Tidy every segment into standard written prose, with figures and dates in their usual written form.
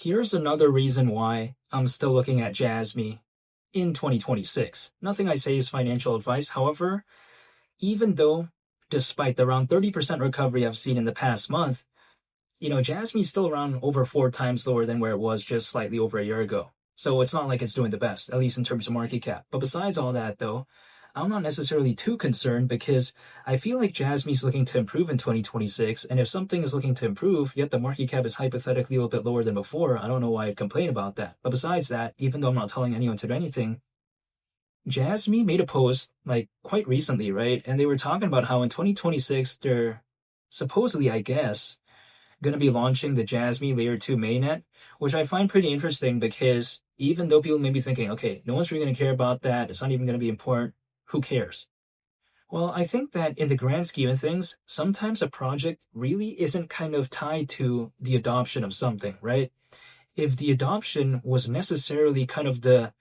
Here's another reason why I'm still looking at Jasmy in 2026. Nothing I say is financial advice. However, even though, despite the around 30% recovery I've seen in the past month, Jasmy's still around over 4 times lower than where it was just slightly over a year ago. So it's not like it's doing the best, at least in terms of market cap. But besides all that, though, I'm not necessarily too concerned because I feel like Jasmy's looking to improve in 2026. And if something is looking to improve, yet the market cap is hypothetically a little bit lower than before, I don't know why I'd complain about that. But besides that, even though I'm not telling anyone to do anything, Jasmy made a post like quite recently, right? And they were talking about how in 2026, they're supposedly, I guess, going to be launching the Jasmy Layer 2 mainnet, which I find pretty interesting because even though people may be thinking, okay, no one's really going to care about that, it's not even going to be important, who cares? Well, I think that in the grand scheme of things, sometimes a project really isn't kind of tied to the adoption of something, right? If the adoption was necessarily kind of the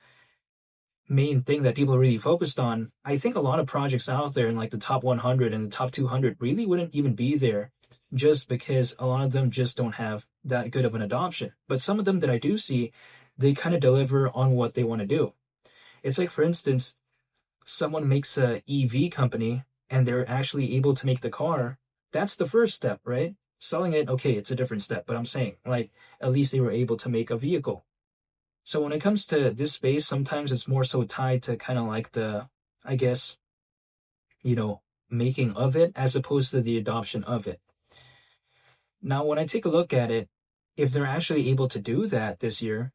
main thing that people are really focused on, I think a lot of projects out there in like the top 100 and the top 200 really wouldn't even be there just because a lot of them just don't have that good of an adoption. But some of them that I do see, they kind of deliver on what they want to do. It's like, for instance, someone makes a EV company and they're actually able to make the car. That's the first step, right? Selling it, okay, it's a different step, but I'm saying, like, at least they were able to make a vehicle. So when it comes to this space, sometimes it's more so tied to kind of like the, I guess, making of it as opposed to the adoption of it. Now, when I take a look at it, if they're actually able to do that this year,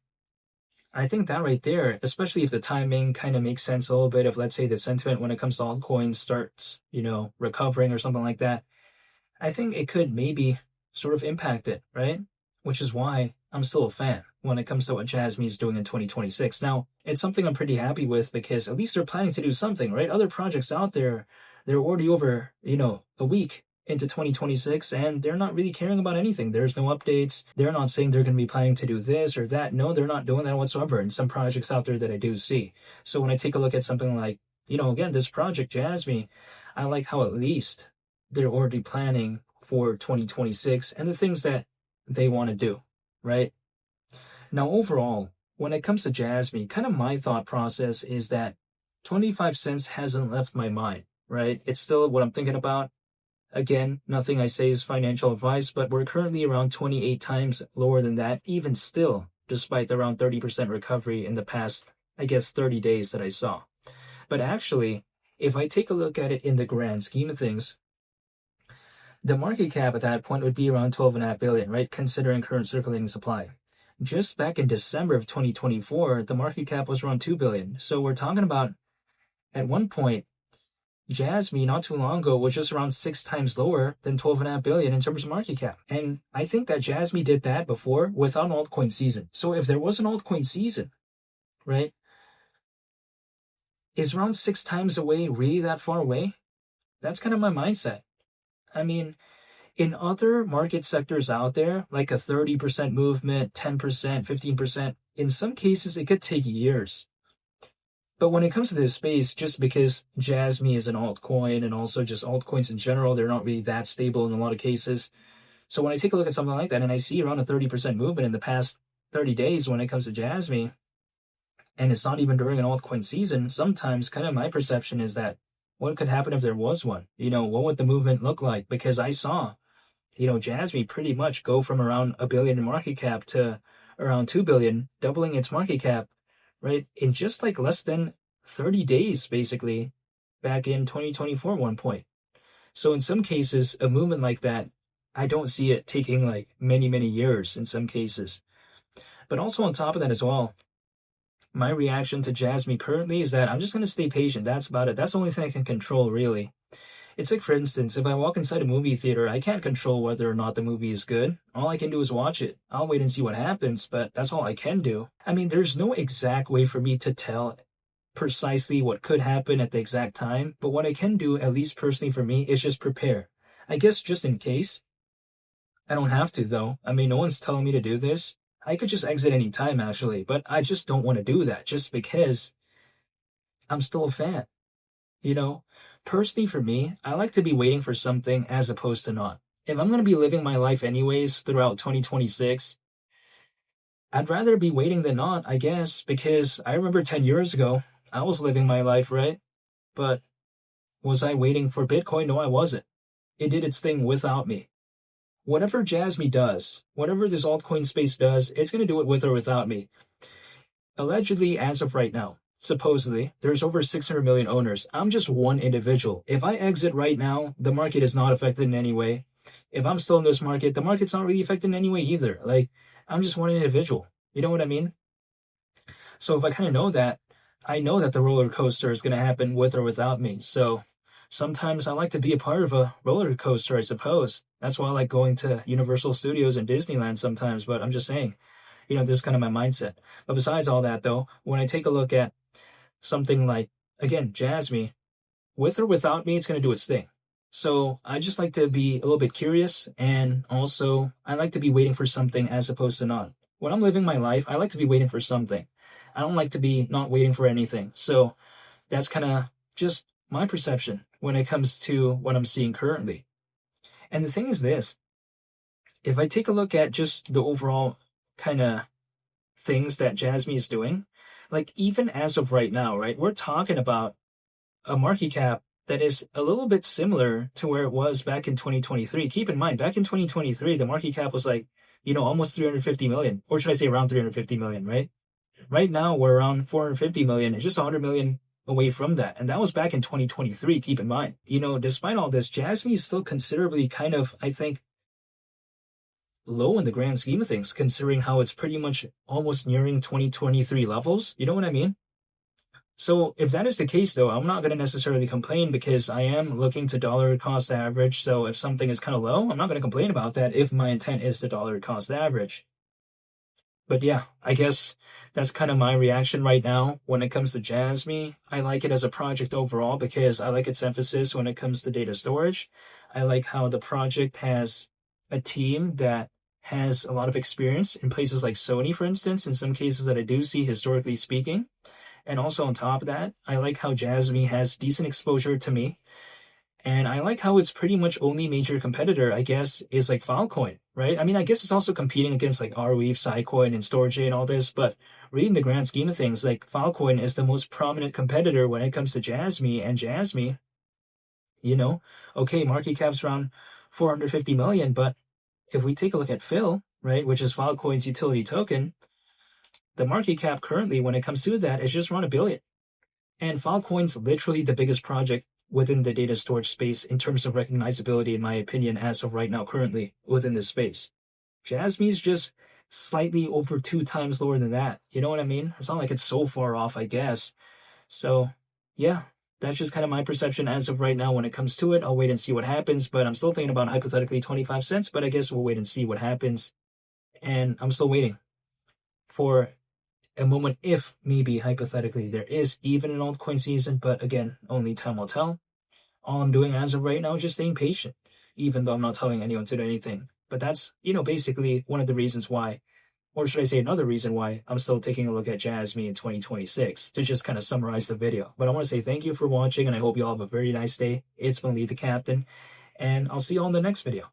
I think that right there, especially if the timing kind of makes sense a little bit, if let's say the sentiment when it comes to altcoins starts, recovering or something like that, I think it could maybe sort of impact it, right? Which is why I'm still a fan when it comes to what Jasmy is doing in 2026. Now, it's something I'm pretty happy with because at least they're planning to do something, right? Other projects out there, they're already over, a week into 2026 and they're not really caring about anything. There's no updates. They're not saying they're going to be planning to do this or that. No, they're not doing that whatsoever in some projects out there that I do see. So when I take a look at something like, again, this project, Jasmy, I like how at least they're already planning for 2026 and the things that they want to do, right? Now, overall, when it comes to Jasmy, kind of my thought process is that 25 cents hasn't left my mind, right? It's still what I'm thinking about. Again, nothing I say is financial advice, but we're currently around 28 times lower than that, even still, despite the around 30% recovery in the past, I guess, 30 days that I saw. But actually, if I take a look at it in the grand scheme of things, the market cap at that point would be around 12.5 billion, right? Considering current circulating supply. Just back in December of 2024, the market cap was around 2 billion. So we're talking about, at one point, Jasmy not too long ago was just around 6 times lower than 12.5 billion in terms of market cap. And I think that Jasmy did that before without an altcoin season. So if there was an altcoin season, right, is around 6 times away really that far away? That's kind of my mindset. I mean, in other market sectors out there, like a 30% movement, 10%, 15%, in some cases it could take years. But when it comes to this space, just because Jasmy is an altcoin and also just altcoins in general, they're not really that stable in a lot of cases. So when I take a look at something like that and I see around a 30% movement in the past 30 days when it comes to Jasmy, and it's not even during an altcoin season, sometimes kind of my perception is that what could happen if there was one? What would the movement look like? Because I saw, Jasmy pretty much go from around 1 billion in market cap to around 2 billion, doubling its market cap, right, in just like less than 30 days, basically, back in 2024 one point. So in some cases, a movement like that, I don't see it taking like many, many years in some cases. But also on top of that as well, my reaction to Jasmy currently is that I'm just going to stay patient. That's about it. That's the only thing I can control, really. It's like, for instance, if I walk inside a movie theater, I can't control whether or not the movie is good. All I can do is watch it. I'll wait and see what happens, but that's all I can do. I mean, there's no exact way for me to tell precisely what could happen at the exact time, but what I can do, at least personally for me, is just prepare. I guess just in case. I don't have to, though. I mean, no one's telling me to do this. I could just exit any time, actually, but I just don't want to do that just because I'm still a fan. Personally for me, I like to be waiting for something as opposed to not. If I'm going to be living my life anyways throughout 2026, I'd rather be waiting than not, I guess, because I remember 10 years ago, I was living my life, right? But was I waiting for Bitcoin? No, I wasn't. It did its thing without me. Whatever Jasmy does, whatever this altcoin space does, it's going to do it with or without me. Allegedly, as of right now, supposedly, there's over 600 million owners. I'm just one individual. If I exit right now, the market is not affected in any way. If I'm still in this market, the market's not really affected in any way either. Like, I'm just one individual. You know what I mean? So if I kind of know that, I know that the roller coaster is going to happen with or without me. So sometimes I like to be a part of a roller coaster, I suppose. That's why I like going to Universal Studios and Disneyland sometimes. But I'm just saying, this is kind of my mindset. But besides all that, though, when I take a look at something like, again, Jasmy, with or without me, it's going to do its thing. So I just like to be a little bit curious, and also I like to be waiting for something as opposed to not. When I'm living my life, I like to be waiting for something. I don't like to be not waiting for anything. So that's kind of just my perception when it comes to what I'm seeing currently. And the thing is this, if I take a look at just the overall kind of things that Jasmy is doing, like even as of right now, right, we're talking about a market cap that is a little bit similar to where it was back in 2023. Keep in mind, back in 2023, the market cap was like, almost 350 million, or should I say around 350 million, right? Right now, we're around 450 million. It's just 100 million away from that. And that was back in 2023, keep in mind. Despite all this, Jasmy is still considerably kind of, I think, low in the grand scheme of things, considering how it's pretty much almost nearing 2023 levels. You know what I mean? So if that is the case, though, I'm not going to necessarily complain because I am looking to dollar cost average. So if something is kind of low, I'm not going to complain about that if my intent is the dollar cost average. But yeah, I guess that's kind of my reaction right now when it comes to Jasmy. I like it as a project overall because I like its emphasis when it comes to data storage. I like how the project has a team that has a lot of experience in places like Sony, for instance, in some cases that I do see historically speaking. And also on top of that, I like how Jasmy has decent exposure to me. And I like how it's pretty much only major competitor, I guess, is like Filecoin, right? I mean, I guess it's also competing against like Arweave, Sidecoin, and Storage and all this, but reading the grand scheme of things, like Filecoin is the most prominent competitor when it comes to Jasmy, and Jasmy, okay, market cap's around 450 million, but if we take a look at Phil, right, which is Filecoin's utility token, the market cap currently, when it comes to that, is just around $1 billion. And Filecoin's literally the biggest project within the data storage space in terms of recognizability, in my opinion, as of right now, currently within this space. Jasmy's just slightly over 2 times lower than that. You know what I mean? It's not like it's so far off, I guess. So, yeah, that's just kind of my perception as of right now when it comes to it. I'll wait and see what happens, but I'm still thinking about hypothetically 25 cents, but I guess we'll wait and see what happens. And I'm still waiting for a moment if maybe hypothetically there is even an altcoin season, but again, only time will tell. All I'm doing as of right now is just staying patient, even though I'm not telling anyone to do anything. But that's, basically one of the reasons why, or should I say another reason why I'm still taking a look at Jasmy in 2026 to just kind of summarize the video. But I want to say thank you for watching, and I hope you all have a very nice day. It's been Lee the Captain, and I'll see you all in the next video.